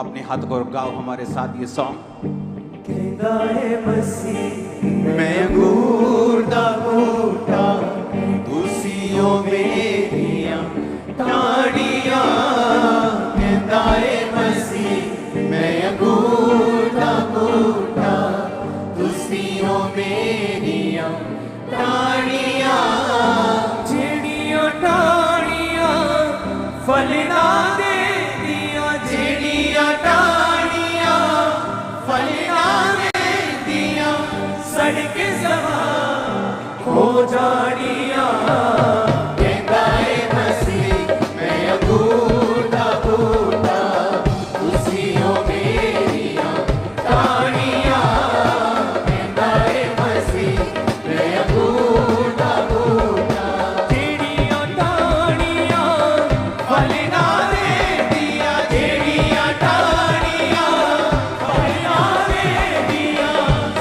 अपने हाथ को गाओ हमारे साथ ये सॉन्ग। मैं अंगूर दा बूटा तुसियों मेरियां टाड़ियां, कहंदा है मसीह मैं अंगूर दा बूटा तुसियों मेरियां टाड़ियां, जेड़ियां टाड़ियां फल ना दे दिया, जेड़ियां टाड़ियां फल ना दे दिया, सड़के सवा हो जाड़ियां, कहंदा है मसीह मैं अंगूर दा बूटा तुसियों मेरियां टाड़ियां, कहंदा है मसीह मैं अंगूर दा बूटा, जेड़ियां टाड़ियां फल ना दे दिया, जेड़ियां टाड़ियां फल ना दे दिया,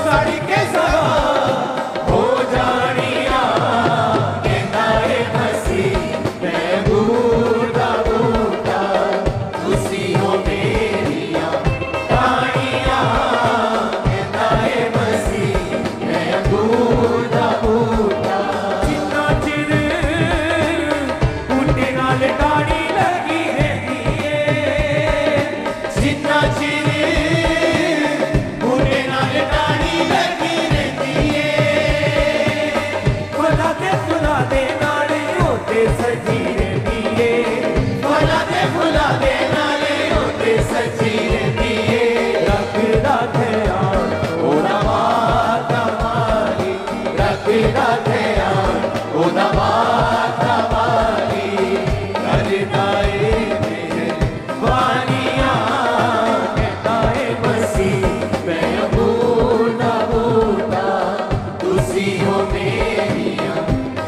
सड़के सवा हो जाड़ियां, कहंदा है मसीह मैं अंगूर दा बूटा तुसियों मेरियां टाड़ियां, कहंदा है मसीह मैं अंगूर दा बूटा, जिन्ना चिर बूटे नाल टाड़ी लगी रहती है, जिन्ना चिर बूटे नाल टाड़ी लगी रहती है, फुला दे नाले होते सजी रहती है, फुला दे नाले होते सजी रहती है, रखदा ध्यान ओदा माता वाली, रखदा ध्यान ओदा माता वाली, करदा ए मेहरबानियां, कहंदा है मसीह मैं अंगूर दा बूटा तुसियों मेरियां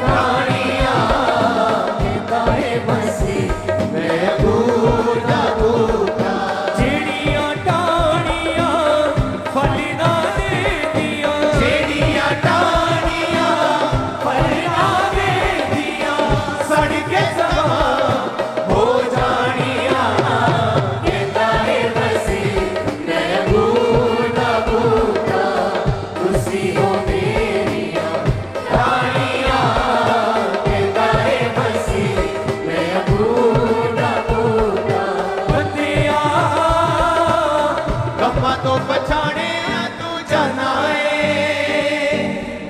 टाड़ियां, कहंदा है मसीह मैं अंगूर दा बूटा, जेड़ियां टाड़ियां फल ना दे दिया, जेड़ियां टाड़ियां फल ना दे दिया, सड़के सवा हो जाड़ियां, कहंदा है मसीह मैं अंगूर दा बूटा तुसियों मेरियां टाड़ियां, कहंदा है मसीह मैं अंगूर दा बूटा, बंदिया कम्मां तो पछाणे तू जाना है,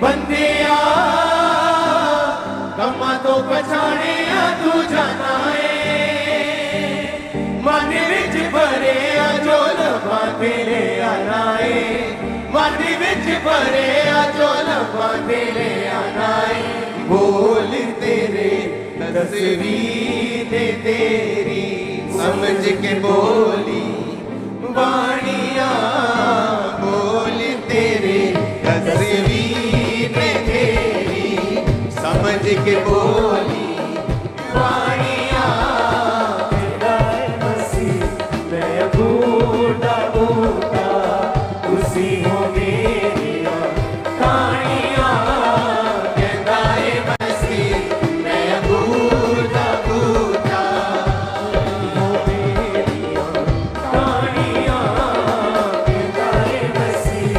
बंदिया कम्मां तो पछाणे तू जाना है, मन विच भरे जो लफा तेरे आना है, मन विच भरे जो लफा तेरे आना है, बोल तेरे तस्वीर तेरी समझ के बोली बाणियां, बोल तेरे तस्वीर तेरी समझ के बोली बाणियां, कहंदा है मसीह मैं अंगूर दा बूटा तुसियों मेरियां टाड़ियां, कहंदा है मसीह मैं अंगूर दा बूटा तुसियों मेरियां टाड़ियां, कहंदा है मसीह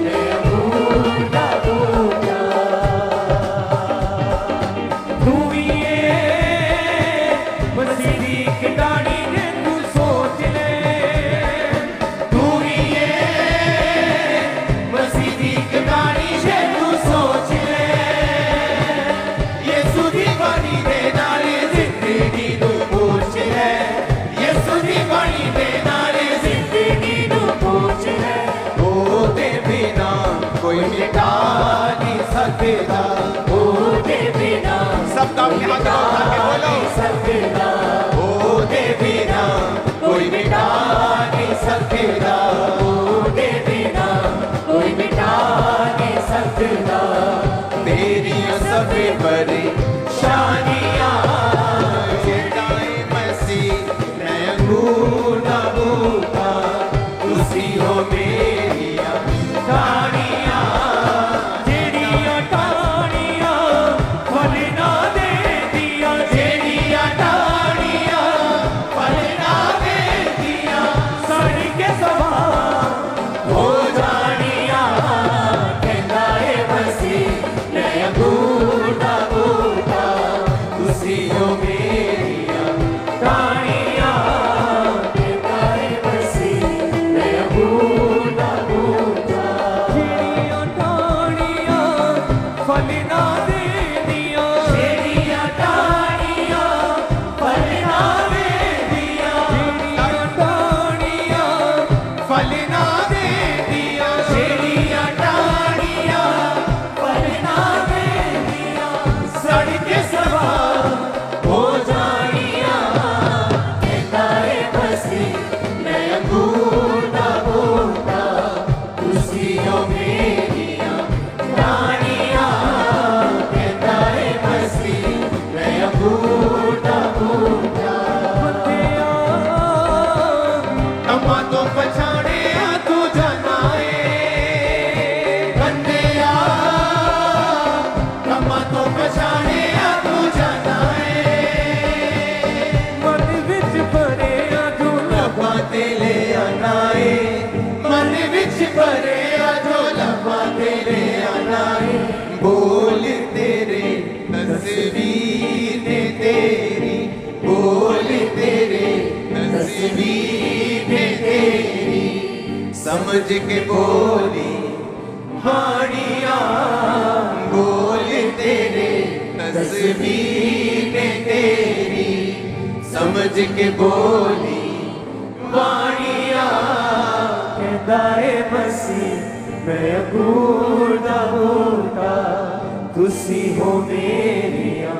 मैं अंगूर दा बूटा, तू ही मसीह दी कटाड़ी ने तू सोच ले, तू ही मसीह दी कटाड़ी ने तू सोच ले, यीशु दी बाणी दे नाल जिंदगी नूं पूछ ले, यीशु दी बाणी दे नाल जिंदगी नूं पूछ ले, ओदे बिना कोई मिटा नहीं सकदा, ओदे बिना सबका अपने हाथ उठा के बोलो सकदा, ओदे बिना कोई मिटा नहीं सकदा, ओदे बिना कोई मिटा नहीं सकदा, तेरियां सब परेशानियां, कहंदा है मसीह मैं अंगूर दा बूटा तुसियों मेरियां टाड़ियां, जेड़ियां टाड़ियां फल ना दे दिया, जेड़ियां टाड़ियां फल ना दे दिया, सड़ फल ना दे दिया छेड़ियां टाड़ियां फल ना दे दिया सड़ के सवार हो जानिया कहता है बसी मैं अंगूर दा बूटा तुसी हो मेरिया टाड़ियां कहता है बसी मैं अंगूर दा बूटा अम्मा तो पछाड़े तू जाना बंदिया अम्मा तो पछाड़े तू जाना मन विच भरे जो लबा ते ले आना मन विच भरे जो लबा ते ले आना बोल तेरे तस्वीर ने तेरी बोल तेरे तस्वीर ने तेरी समझ के बोली हाड़िया बोल तेरे तस्वीर ने तेरी समझ के बोली वाणिया कहता है मसीह मैं अंगूर दा बूटा तुसी हो मेरिया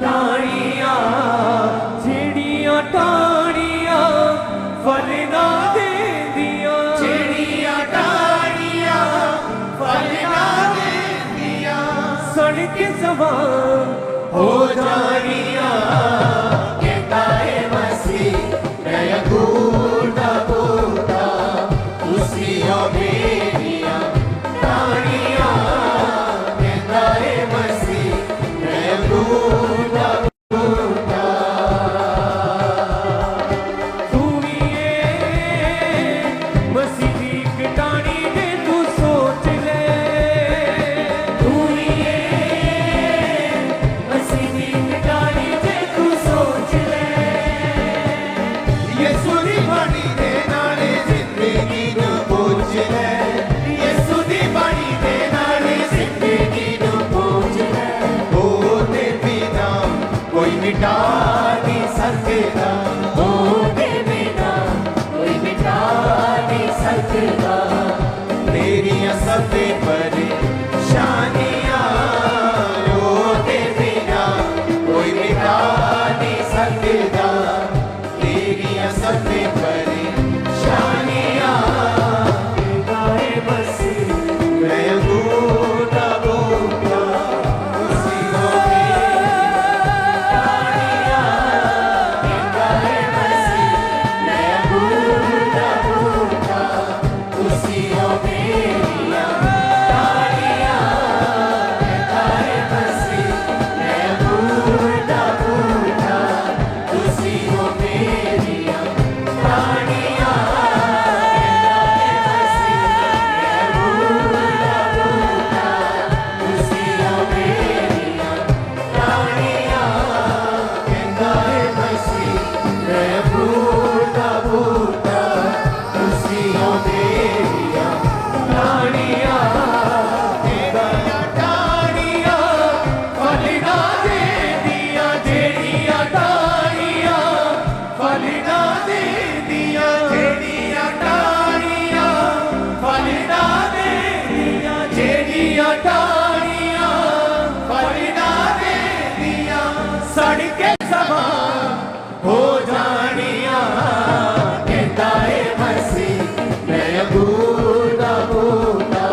टाड़ियां छेड़ियां टाड़ियां फल ना दे दिया छेड़ियां टाड़ियां फल ना दे दिया सड़ के सवार हो जानिया कहता है मसीह मैं अंगूर दा बूटा तुसी हो मेरिया टाड़ियां कहता है मसीह मैं अंगूर दा बूटा तू भी मसीह दी कटानी दे तू सोच ले तू भी मसीह दी कटानी दे तू सोच ले यीशु दी बाणी दे नाले जिंदगी नू पूछ ले यीशु दी बाणी दे नाले जिंदगी नू पूछ ले ओ ते बिना कोई मिटा नहीं सकता ओ ते बिना कोई मिटा नहीं सकता तेरियां सब परेशानियां ओ ते बिना कोई मिटा नहीं सकता तेरियां सब परेशानियां गाए मसीह मैं अंगूर दा बूटा तुसी हो मेरिया गाए मसीह मैं अंगूर दा बूटा तुसी हो मेरिया टाड़ियां गाए मसीह मैं अंगूर दा बूटा तुसी हो मेरिया टाड़ियां गाए मसीह मैं अंगूर दा बूटा तुसी हो मेरिया टाड़ियां गाए मसीह मैं अंगूर दा बूटा तुसी हो मेरिया टाड़ियां टाड़ियां फल ना दे दिया जेड़ियां टाड़ियां फल ना दे दिया जेड़ियां टाड़ियां फल ना दे दिया जेड़ियां टाड़ियां फल ना दे दिया सड़ के सवार हो जानिया कहता है मसीह मैं अंगूर दा बूटा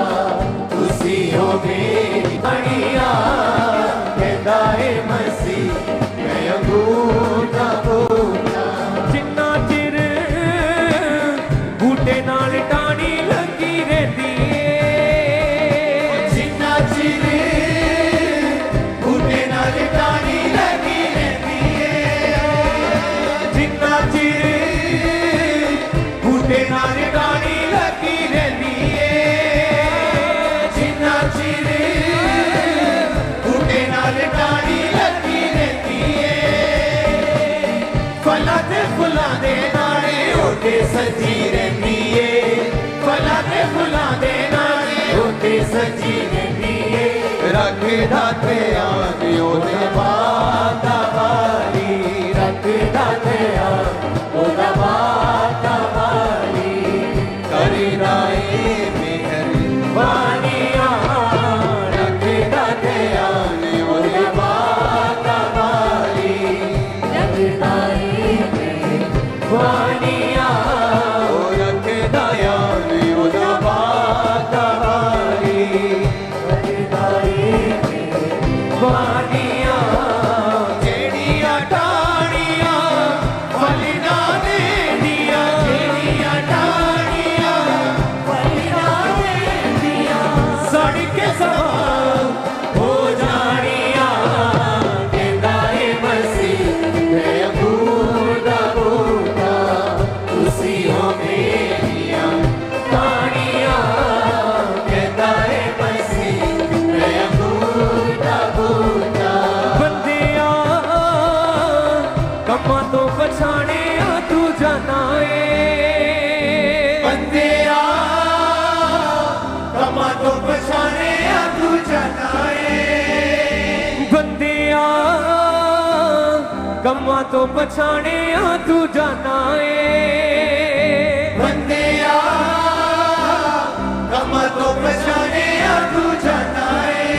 तुसी हो मेरी टाड़ियां कहता है मसीह मैं अंगूर दा बूटा जिन्ना चिर बूटे नाल टाणी लगी रहती जिन्ना चिर बूटे नाल टाणी लगी रहती जिन्ना चिर बूटे नाल टाणी लगी रहती जिन्ना चिर बूटे नाल टाणी लगी रहती फलां ते फुलां दे नाले होते सजी रहती फलां ते फुलां दे नाले होते सजी रहती रखदा ते आंदी ओदे वादा वाली रखदा ते आंदी ओदा वादा वाली कमां तो पछाणे आ तू जाना ए बंदिया कमां तो पछाणे आ तू जाना ए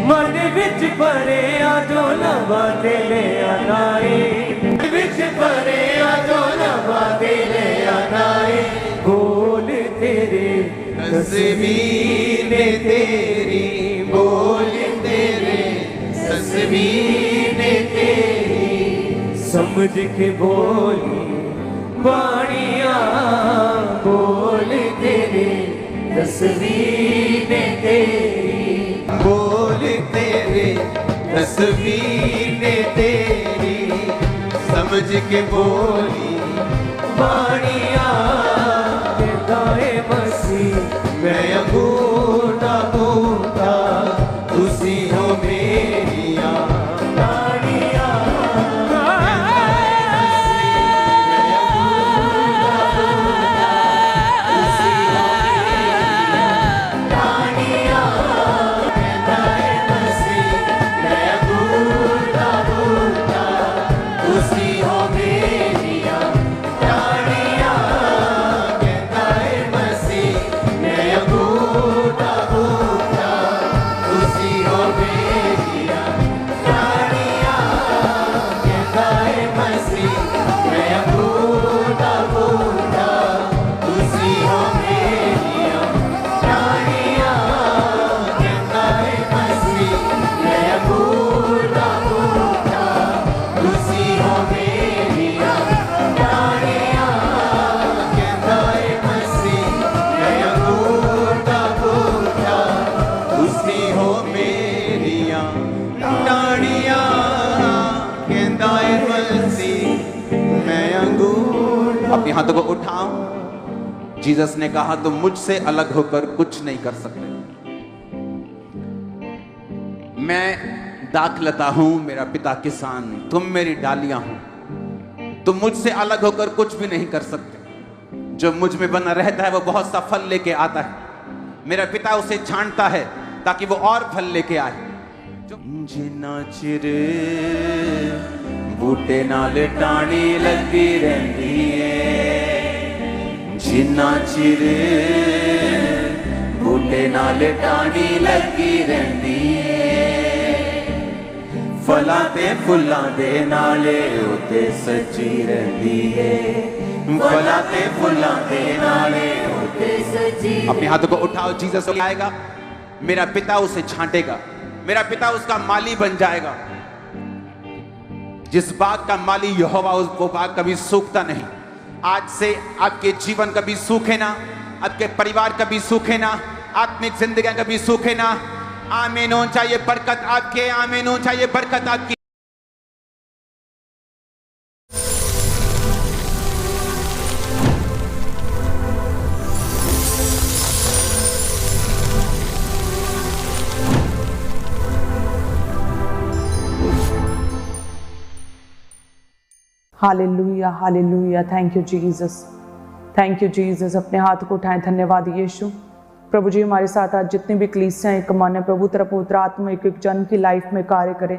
मन विच भरे आ जो लवा दे ले आना ए विच भरे आ जो लवा दे ले आना ए बोल तेरे तस्वीर तेरी बोल तेरे तस्वीर तेरी समझ के बोली बाणिया बोल तेरे तस्वीर तेरी बोल तेरे तस्वीर तेरी समझ के बोली बाणिया गाए बसी मैं अंगूठा बूटा तुसी हो मेरिया रानिया अपने हाथों को उठाओ। जीसस ने कहा तुम मुझसे अलग होकर कुछ नहीं कर सकते। मैं दाखलता हूं, मेरा पिता किसान, तुम मेरी डालियां हो। तुम मुझसे अलग होकर कुछ भी नहीं कर सकते। जो मुझ में बना रहता है वो बहुत सा फल लेके आता है। मेरा पिता उसे छांटता है ताकि वो और फल लेके आए। जिन्ना चिर बूटे नाल टाणी लगी रहती है, जिन्ना चिर बूटे नाल टाणी लगी रहती है, फलां ते फुल्लां दे नाले उते सची रहती है, फलां ते फुल्लां दे नाले उते सची। अपने हाथों को उठाओ। जीसस आएगा, मेरा पिता उसे छांटेगा, मेरा पिता उसका माली बन जाएगा। जिस बाग का माली यहोवा, वो बाग कभी सूखता नहीं। आज से आपके जीवन कभी सूखे ना, आपके परिवार कभी सूखे ना, आत्मिक जिंदगी कभी सूखे ना। आमीन हो चाहिए बरकत आपके, आमीन हो चाहिए बरकत आपकी। Hallelujah hallelujah. Thank you Jesus, thank you Jesus. अपने हाथ को उठाएं। धन्यवाद यीशु। प्रभु जी हमारे साथ आज जितनी भी कलीसियां एक मन है प्रभु तेरा पवित्र आत्मा एक एक जन की लाइफ में कार्य करे।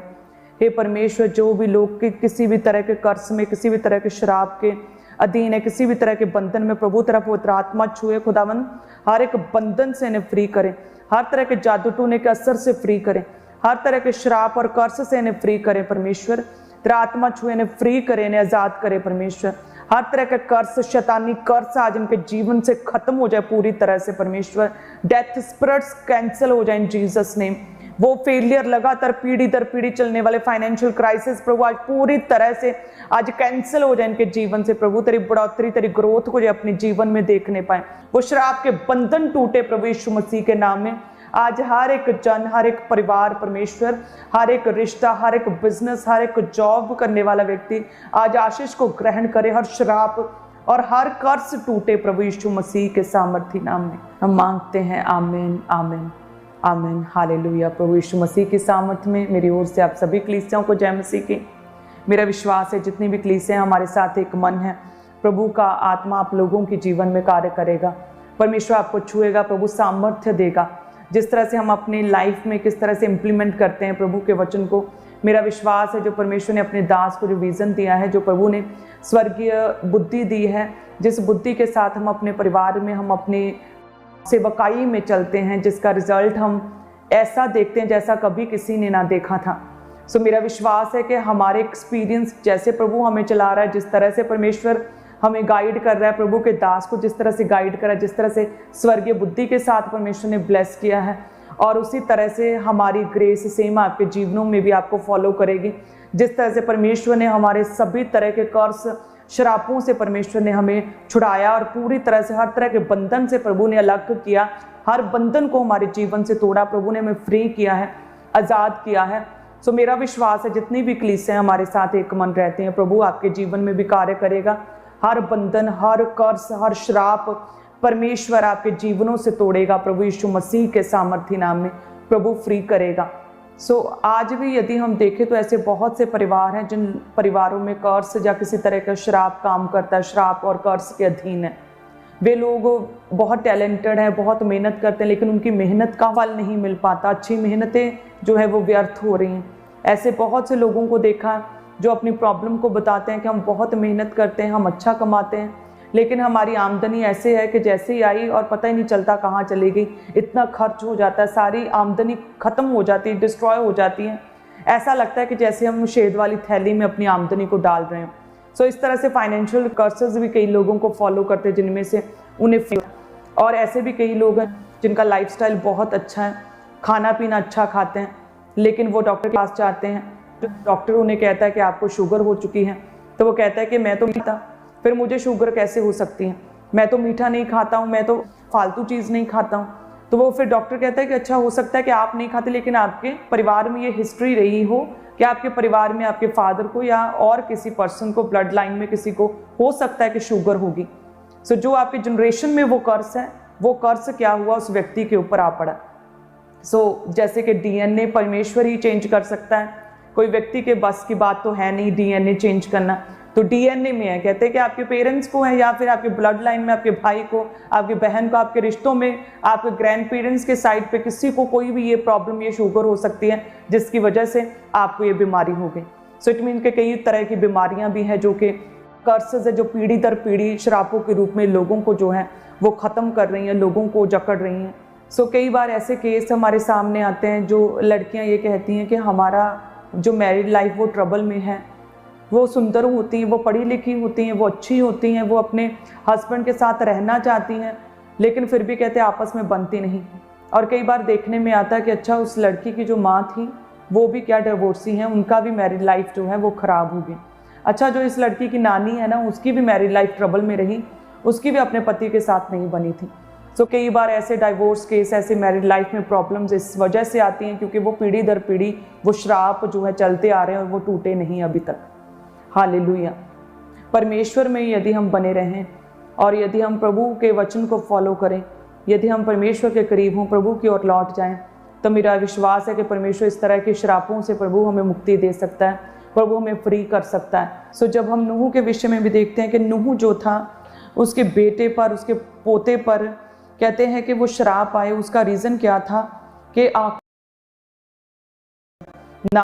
हे परमेश्वर, जो भी लोग के किसी भी तरह के कर्ज में, किसी भी तरह के शराब के अधीन है, किसी भी तरह के बंधन में, प्रभु तेरा पवित्र आत्मा छुए खुदावन, हर एक बंधन से इन्हें फ्री करे, हर तरह के जादू टूने के असर से फ्री करे, हर तरह के शराब और कर्ज से इन्हें फ्री करे। परमेश्वर तेरा आत्मा छुए, इन्हें फ्री करे, इन्हें आजाद करे। परमेश्वर हर तरह का कर्ज, शैतानी कर्ज आज इनके जीवन से खत्म हो जाए पूरी तरह से। परमेश्वर डेथ स्पिरिट्स कैंसिल हो जाए इन जीसस नेम। वो फेलियर लगातार पीढ़ी दर पीढ़ी चलने वाले फाइनेंशियल क्राइसिस प्रभु आज पूरी तरह से आज कैंसिल हो जाए इनके जीवन से। प्रभु तेरी बढ़ोतरी, तेरी ग्रोथ को जो अपने जीवन में देखने पाए। वो शराब के बंधन टूटे प्रभु यीशु मसीह के नाम में। आज हर एक जन, हर एक परिवार परमेश्वर, हर एक रिश्ता, हर एक बिजनेस, हर एक जॉब करने वाला व्यक्ति आज आशीष को ग्रहण करे। हर शराब और हर कर्ज टूटे प्रभु यीशु मसीह के सामर्थी नाम में हम मांगते हैं। आमीन आमीन आमीन। हालेलुया। प्रभु यीशु मसीह की सामर्थ में मेरी ओर से आप सभी कलीसियाओं को जय मसीह की। मेरा विश्वास है जितनी भी कलीसियां हमारे साथ एक मन है, प्रभु का आत्मा आप लोगों के जीवन में कार्य करेगा। परमेश्वर आपको छुएगा, प्रभु सामर्थ्य देगा। जिस तरह से हम अपनी लाइफ में किस तरह से इम्प्लीमेंट करते हैं प्रभु के वचन को, मेरा विश्वास है जो परमेश्वर ने अपने दास को जो विज़न दिया है, जो प्रभु ने स्वर्गीय बुद्धि दी है, जिस बुद्धि के साथ हम अपने परिवार में, हम अपने सेवकाई में चलते हैं, जिसका रिजल्ट हम ऐसा देखते हैं जैसा कभी किसी ने ना देखा था। सो मेरा विश्वास है कि हमारे एक्सपीरियंस, जैसे प्रभु हमें चला रहा है, जिस तरह से परमेश्वर हमें गाइड कर रहा है, प्रभु के दास को जिस तरह से गाइड कर रहा है, जिस तरह से स्वर्गीय बुद्धि के साथ परमेश्वर ने ब्लेस किया है, और उसी तरह से हमारी ग्रेस सेम आपके जीवनों में भी आपको फॉलो करेगी। जिस तरह से परमेश्वर ने हमारे सभी तरह के कर्ज, श्रापों से परमेश्वर ने हमें छुड़ाया और पूरी तरह से हर तरह के बंधन से प्रभु ने अलग किया, हर बंधन को हमारे जीवन से तोड़ा, प्रभु ने हमें फ्री किया है, आज़ाद किया है। सो मेरा विश्वास है जितनी भी कलीसियां हमारे साथ एक मन रहते हैं, प्रभु आपके जीवन में भी कार्य करेगा। हर बंधन, हर कर्ज, हर श्राप परमेश्वर आपके जीवनों से तोड़ेगा, प्रभु यीशु मसीह के सामर्थी नाम में प्रभु फ्री करेगा। सो आज भी यदि हम देखें तो ऐसे बहुत से परिवार हैं जिन परिवारों में कर्ज या किसी तरह का श्राप काम करता है, श्राप और कर्ज के अधीन है। वे लोग बहुत टैलेंटेड हैं, बहुत मेहनत करते हैं, लेकिन उनकी मेहनत का फल नहीं मिल पाता, अच्छी मेहनतें जो है वो व्यर्थ हो रही हैं। ऐसे बहुत से लोगों को देखा जो अपनी प्रॉब्लम को बताते हैं कि हम बहुत मेहनत करते हैं, हम अच्छा कमाते हैं, लेकिन हमारी आमदनी ऐसे है कि जैसे ही आई और पता ही नहीं चलता कहाँ चली गई, इतना खर्च हो जाता है, सारी आमदनी ख़त्म हो जाती है, डिस्ट्रॉय हो जाती है। ऐसा लगता है कि जैसे हम शेद वाली थैली में अपनी आमदनी को डाल रहे हैं। सो इस तरह से फाइनेंशियल कर्सेस भी कई लोगों को फॉलो करते हैं, जिनमें से उन्हें, और ऐसे भी कई लोग हैं जिनका लाइफस्टाइल बहुत अच्छा है, खाना पीना अच्छा खाते हैं, लेकिन वो डॉक्टर के पास जाते हैं, तो डॉक्टर उन्हें कहता है कि आपको शुगर हो चुकी है, तो वो कहता है कि मैं तो मीठा, फिर मुझे शुगर कैसे हो सकती है, मैं तो मीठा नहीं खाता हूँ, मैं तो फालतू चीज़ नहीं खाता हूँ। तो वो फिर डॉक्टर कहता है कि अच्छा हो सकता है कि आप नहीं खाते, लेकिन आपके परिवार में ये हिस्ट्री रही हो कि आपके परिवार में आपके फादर को या और किसी पर्सन को, ब्लड लाइन में किसी को हो सकता है कि शुगर होगी। सो जो आपके जनरेशन में वो कर्ज है, वो कर्ज क्या हुआ उस व्यक्ति के ऊपर आ पड़ा। सो जैसे कि डीएनए परमेश्वर ही चेंज कर सकता है, कोई व्यक्ति के बस की बात तो है नहीं डीएनए चेंज करना, तो डीएनए में है। कहते हैं कि आपके पेरेंट्स को है या फिर आपके ब्लड लाइन में आपके भाई को, आपकी बहन को, आपके रिश्तों में, आपके ग्रैंड पेरेंट्स के साइड पे किसी को कोई भी ये प्रॉब्लम, ये शुगर हो सकती है जिसकी वजह से आपको ये बीमारी हो गई। सो इट मीन के कई तरह की बीमारियां भी हैं जो कि कर्सेस है, जो पीढ़ी दर पीढ़ी श्रापों के रूप में लोगों को जो है वो ख़त्म कर रही हैं, लोगों को जकड़ रही हैं। सो कई बार ऐसे केस हमारे सामने आते हैं जो लड़कियां ये कहती हैं कि हमारा जो मैरिड लाइफ वो ट्रबल में है। वो सुंदर होती हैं, वो पढ़ी लिखी होती हैं, वो अच्छी होती हैं, वो अपने हस्बैंड के साथ रहना चाहती हैं, लेकिन फिर भी कहते हैं आपस में बनती नहीं। और कई बार देखने में आता है कि अच्छा उस लड़की की जो माँ थी वो भी क्या डिवोर्सी हैं, उनका भी मैरिड लाइफ जो है वो ख़राब हो गई। अच्छा जो इस लड़की की नानी है ना, उसकी भी मैरिड लाइफ ट्रबल में रही, उसकी भी अपने पति के साथ नहीं बनी थी। सो कई बार ऐसे डाइवोर्स केस, ऐसे मैरिड लाइफ में प्रॉब्लम्स इस वजह से आती हैं क्योंकि वो पीढ़ी दर पीढ़ी वो श्राप जो है चलते आ रहे हैं और वो टूटे नहीं अभी तक। हालेलुया। परमेश्वर में यदि हम बने रहें और यदि हम प्रभु के वचन को फॉलो करें, यदि हम परमेश्वर के करीब हों, प्रभु की ओर लौट जाएं, तो मेरा विश्वास है कि परमेश्वर इस तरह के श्रापों से प्रभु हमें मुक्ति दे सकता है, प्रभु हमें फ्री कर सकता है। सो जब हम नूह के विषय में भी देखते हैं कि नूह जो था उसके बेटे पर, उसके पोते पर कहते हैं कि वो श्राप आए, उसका रीज़न क्या था कि